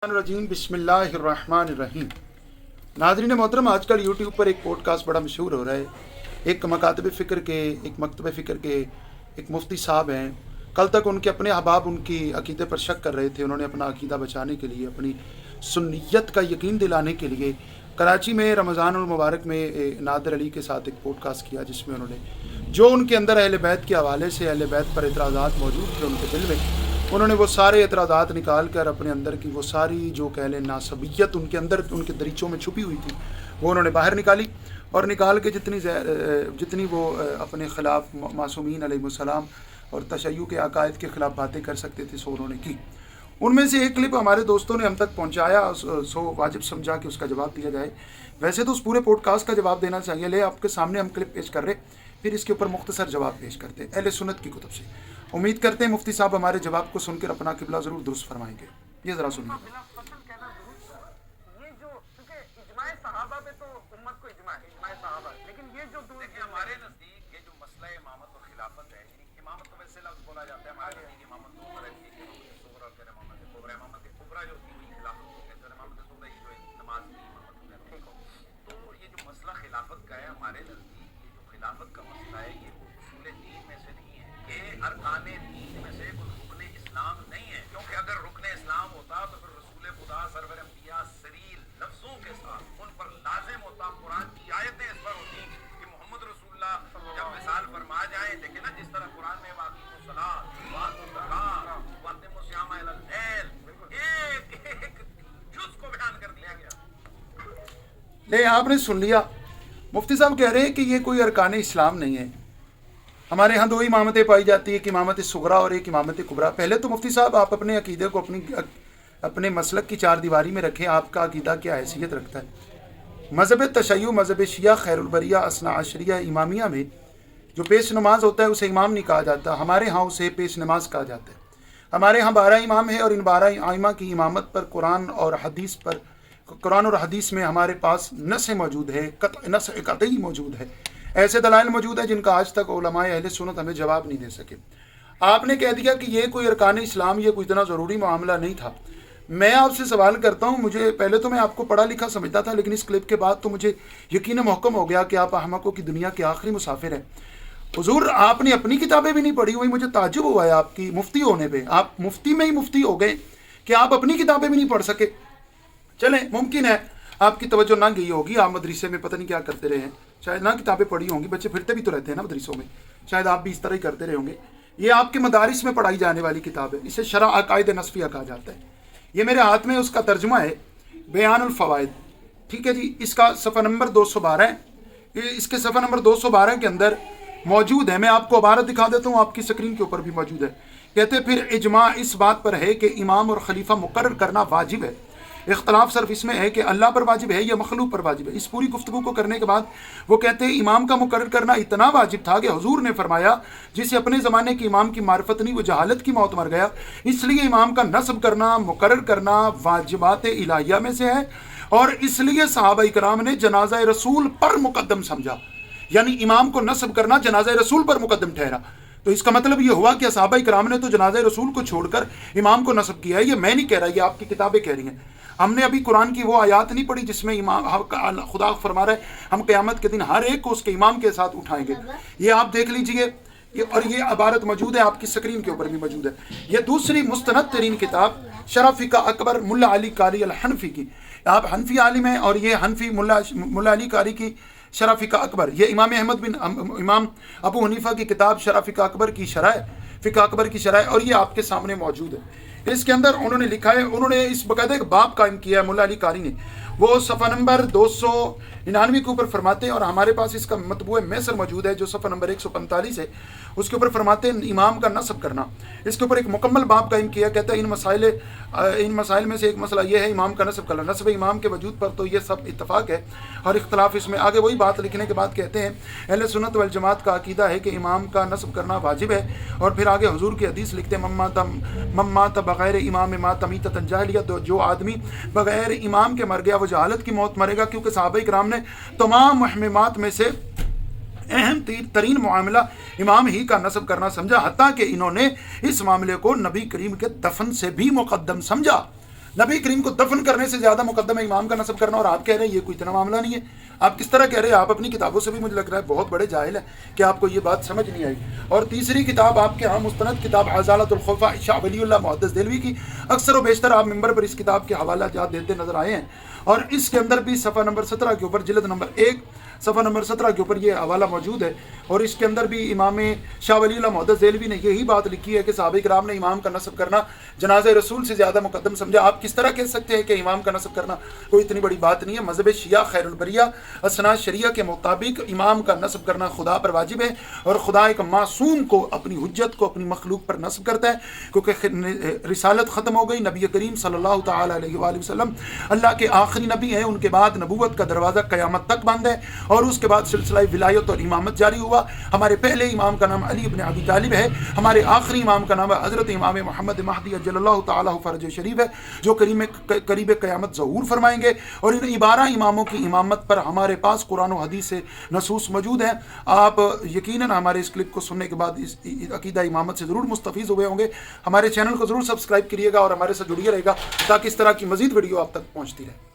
रजीम बिस्मिल्लाहिर्रहमानिर्रहीम। नाज़रीन मोहतरम, आजकल यूट्यूब पर एक पॉडकास्ट बड़ा मशहूर हो रहा है। एक मकातब फ़िक्र के एक मकतब फ़िक्र के एक मुफ्ती साहब हैं। कल तक उनके अपने अहबाब उनकी अकीदे पर शक कर रहे थे। उन्होंने अपना अकीदा बचाने के लिए, अपनी सुन्नियत का यकीन दिलाने के लिए कराची में रमज़ान मुबारक में नादर अली के साथ एक पॉडकास्ट किया, जिसमें उन्होंने जो उनके अंदर अहले बैत के हवाले से अहले बैत पर एतराज़ात मौजूद थे उनके दिल में, उन्होंने वो सारे एतराज़ात निकाल कर अपने अंदर की वो सारी जो कह लें नासबियत उनके अंदर उनके दरीचों में छुपी हुई थी वो उन्होंने बाहर निकाली। और निकाल के जितनी वो अपने ख़िलाफ़ मासूमीन अलैहिमुस्सलाम और तशय्युअ के अकायद के ख़िलाफ़ बातें कर सकते थे, सो उन्होंने की। उनमें से एक क्लिप हमारे दोस्तों ने हम तक पहुंचाया, सो वाजिब समझा कि उसका जवाब दिया जाए। वैसे तो उस पूरे पॉडकास्ट का जवाब देना चाहिए, ले आपके सामने हम क्लिप पेश कर रहे, फिर इसके ऊपर मुख्तसर जवाब पेश करते हैं अहले सुन्नत की कुतुब से। उम्मीद करते हैं मुफ्ती साहब हमारे जवाब को सुनकर अपना किबला ज़रूर दुरुस्त फरमाएंगे। ये ज़रा सुनिए। हमारे नजदीक ये जो मसला इमामत और खिलाफत है, इमामत तो वैसे लफ्ज़ बोला जाता है हमारे नजदीक इमामत तो ऊपर है, इमामत सुगरा और इमामत कुबरा। इमामत कुबरा जो होती है खिलाफत को कहते हैं, इमामत सुगरा ये जो नमाज की इमामत को कहते हैं। तो ये जो मसला खिलाफत का है, हमारे नजदीक ये जो खिलाफत का मसला है, ये उसूल दीन में से नहीं है, ये अरकान दीन में से कोई रुकन इस्लाम नहीं है। क्योंकि अगर रुकन इस्लाम होता तो फिर रसूल खुदा सरवर अंबिया सरील लफ्ज़ों के साथ उन पर लाजिम होता, कुरान की आयतें इस पर होती कि मोहम्मद रसूलुल्लाह जब विसाल फरमा जाए, देखे ना जिस तरह कुरान में वाक़िअत सलात वातु ज़कात वातिमु सियाम अलल लैल एक जुज़ को बयान कर दिया गया। ले आपने सुन लिया, मुफ्ती साहब कह रहे हैं कि ये कोई अरकान इस्लाम नहीं है। हमारे यहाँ दो इमामतें पाई जाती है, एक इमामत सुगरा और एक इमामत कुबरा। पहले तो मुफ्ती साहब आप अपने अकीदे को अपने मसलक की चार दीवारी में रखें। आपका अकीदा क्या हैसियत रखता है? मज़हब तशय्युअ, मज़हब शिया, खैरुल बरिया, अस्ना अशरिया, इमामिया में जो पेश नमाज होता है उसे इमाम नहीं कहा जाता। हमारे यहाँ उसे पेश नमाज कहा जाता है। हमारे यहाँ 12 इमाम है और इन 12 आइमा की इमामत पर कुरान और हदीस में हमारे पास नस मौजूद है, नस कतई मौजूद है। ऐसे दलाइल मौजूद है जिनका आज तक उलमाए अहले सुन्नत हमें जवाब नहीं दे सके। आपने कह दिया कि ये कोई अरकान इस्लाम, ये कोई इतना ज़रूरी मामला नहीं था। मैं आपसे सवाल करता हूँ, मुझे पहले तो मैं आपको पढ़ा लिखा समझता था, लेकिन इस क्लिप के बाद तो मुझे यकीन महकम हो गया कि आप अहमकों की दुनिया के आखिरी मुसाफिर हैं। हुजूर, आपने अपनी किताबें भी नहीं पढ़ी हुई। मुझे ताज्जुब हुआ है आपकी मुफ्ती होने पे। आप मुफ्ती में ही मुफ्ती हो गए कि आप अपनी किताबें भी नहीं पढ़ सके। चलें, मुमकिन है आपकी तवज्जो ना गई होगी, आप मदरसे में पता नहीं क्या करते रहे हैं, शायद ना किताबें पढ़ी होंगी। बच्चे फिरते भी तो रहते हैं ना मदरसों में, शायद आप भी इस तरह ही करते रहे होंगे। ये आपके मदारिस में पढ़ाई जाने वाली किताब है, इसे शरअ अकायद नस्फिया कहा जाता है। ये मेरे हाथ में उसका तर्जुमा है, बयानुल फवाइद, ठीक है जी। इसका सफ़ा नंबर 212 है। इसके सफ़ा नंबर 212 के अंदर मौजूद है, मैं आपको इबारत दिखा देता हूँ, आपकी स्क्रीन के ऊपर भी मौजूद है। कहते फिर इजमा इस बात पर है कि इमाम और खलीफा मुकर्रर करना वाजिब है। इख्तलाफ सिर्फ इसमें है कि अल्लाह पर वाजिब है या मखलूक पर वाजिब है। इस पूरी गुफ्तगू को करने के बाद वो कहते हैं इमाम का मुकर्रर करना इतना वाजिब था कि हुजूर ने फरमाया जिसे अपने ज़माने के इमाम की मार्फत नहीं वो जहालत की मौत मर गया। इसलिए इमाम का नस्ब करना, मुकर्रर करना वाजिबात इलाहिया में से है और इसलिए सहाबा इकराम ने जनाजा रसूल पर मुकद्दम समझा, यानी इमाम को नस्ब करना जनाजा रसूल पर मुकद्दम ठहरा। तो इसका मतलब ये हुआ कि सहाबा इकराम ने तो जनाजा रसूल को छोड़कर इमाम को नस्ब किया है। ये मैं नहीं कह रहा, ये आपकी किताबें कह रही हैं। हमने अभी कुरान की वो आयत नहीं पढ़ी जिसमें इमाम खुदा फरमा रहा है हम क़यामत के दिन हर एक को उसके इमाम के साथ उठाएंगे। ये आप देख लीजिए, और ये इबारत मौजूद है आपकी स्क्रीन के ऊपर भी मौजूद है। ये दूसरी मुस्तनद तरीन किताब शरअ फ़िक़्ह अकबर मुल्ला अली कारी अल हनफी की, आप हनफी आलिम हैं और ये हनफी मुल्ला अली कारी की शरअ फ़िक़्ह अकबर, ये इमाम अबू हनीफा की किताब शरअ फ़िक़्ह अकबर की शरह, और ये आपके सामने मौजूद है। इसके अंदर उन्होंने लिखा है, उन्होंने इस बाकायदा एक बाब कायम किया है मुल्ला अली कारी ने, वो सफ़ा नंबर 299 के ऊपर फरमाते हैं और हमारे पास इसका मतबूअ मैसर मौजूद है जो सफ़ा नंबर 145 है। उसके ऊपर फरमाते हैं इमाम का नस्ब करना, इसके ऊपर एक मुकम्मल बाब कायम किया। कहता है इन मसाइल में से एक मसला यह है इमाम का नस्ब करना। नस्ब इमाम के वजूद पर तो ये सब इत्तफाक है और इख्तलाफ इसमें। आगे वही बात लिखने के बाद कहते हैं अहले सुन्नत वल जमात का अकीदा है कि इमाम का नस्ब करना वाजिब है। और फिर आगे हुजूर की हदीस लिखते हैं मम्मात बग़ैर इमाम मात अमीततन जाहिलिया, जो आदमी बग़ैर इमाम के मर गया वो जहालत की मौत मरेगा। क्योंकि सहाबा इकराम ने तमाम मुहम्ममात में से अहम तरीन मामला इमाम ही का नस्ब करना समझा, हत्ता कि इन्होंने इस मामले को नबी करीम के दफन से भी मुकद्दम समझा। नबी करीम को दफन करने से ज़्यादा मुकद्दम है इमाम का नस्ब करना, और आप कह रहे हैं ये कोई इतना मामला नहीं है। आप किस तरह कह रहे हैं? आप अपनी किताबों से भी मुझे लग रहा है बहुत बड़े जाहिल हैं कि आपको ये बात समझ नहीं आई। और तीसरी किताब आपके यहाँ मुस्तनद किताब अज़ालतुल खुफ़ा शाह वलीउल्लाह मुहद्दिस देलवी की, अक्सर व बेशतर आप मिंबर पर इस किताब के हवाला जात देते नजर आए हैं, और इसके अंदर भी सफ़ा नंबर 17 के ऊपर, जिल्द नंबर 1 सफ़ा नंबर 17 के ऊपर ये हवाला मौजूद है। और इसके अंदर भी इमाम शाह वलीउल्लाह मुहद्दिस देलवी ने यही बात लिखी है कि सहाबा किराम ने इमाम का नस्ब करना जनाज़े रसूल से ज़्यादा मुकद्दम समझा। आप किस तरह कह सकते हैं कि इमाम का नस्ब करना कोई इतनी बड़ी बात नहीं है? मज़हब शिया खैरुल बरिया असनाद शरिया के मुताबिक इमाम का नस्ब करना खुदा पर वाजिब है, और खुदा एक मासूम को अपनी हुज्जत को अपनी मखलूक पर नस्ब करता है, क्योंकि रिसालत ख़त्म हो गई। नबी करीम सल्लल्लाहु तआला अलैहि वसल्लम अल्लाह के आखिरी नबी हैं, उनके बाद नबूवत का दरवाज़ा क़यामत तक बंद है, और उसके बाद सिलसिला विलायत और इमामत जारी हुआ। हमारे पहले इमाम का नाम अली इब्न अबी तालिब है, हमारे आखिरी इमाम का नाम हज़रत इमाम मोहम्मद महदी अज्जलल्लाहु ताला फ़रज शरीफ है, जो करीब क़यामत ज़हूर फरमाएंगे। और इन 12 इमामों की इमामत पर हमारे पास कुरान और हदीस से नसूस मौजूद हैं। आप यकीनन हमारे इस क्लिप को सुनने के बाद इस अकीदा इमामत से ज़रूर मुस्तफ़ीज़ हुए होंगे। हमारे चैनल को ज़रूर सब्सक्राइब करिएगा और हमारे साथ जुड़िए रहेगा, ताकि इस तरह की मज़ीद वीडियो आप तक पहुँचती रहे।